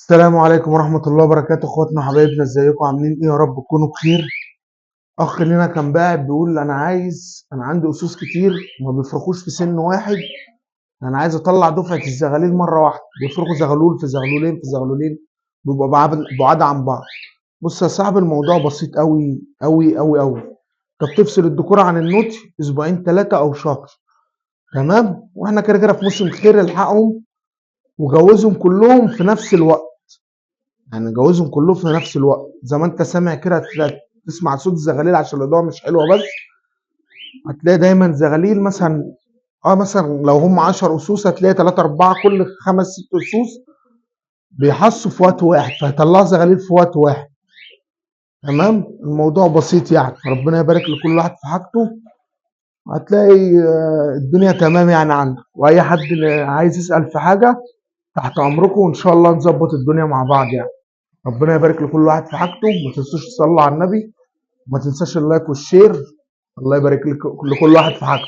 السلام عليكم ورحمة الله وبركاته، اخواتنا وحبايبنا، ازيكم عاملين ايه؟ يا رب تكونوا بخير. اخ لنا كان باعت بيقول انا عندي اسوس كتير ما بيفرقوش في سن واحد. انا عايز اطلع دفعة الزغاليل مرة واحدة، بيفرقوا زغلول في زغلولين في زغلولين، بيبقوا بعاد عن بعض. بص يا صاحبي، الموضوع بسيط قوي قوي قوي قوي. انت بتفصل الذكورة عن النطي اسبوعين ثلاثة او شهر، تمام؟ واحنا كده كده في موسم خير، الحقهم وجوزهم كلهم في نفس الوقت. يعني جوزهم كلهم في نفس الوقت، زي ما انت سامع كده هتلاقي تسمع صوت الزغاليل عشان الاضاءه مش حلوه، بس هتلاقي دايما زغاليل مثلا. مثلا لو هم 10 اسوس هتلاقي 3 4 كل 5 6 اسوس بيحصوا في وقت واحد، فهيطلعوا زغاليل في وقت واحد. تمام، الموضوع بسيط يعني. ربنا يبارك لكل واحد في حاجته، هتلاقي الدنيا تمام يعني عندك. واي حد عايز يسأل في حاجه تحت امركم، وان شاء الله نظبط الدنيا مع بعض يعني. ربنا يبارك لكل واحد في حاجته. ما تنسوش تصلوا على النبي، وما تنساش اللايك والشير. الله يبارك لكل واحد في حاجته.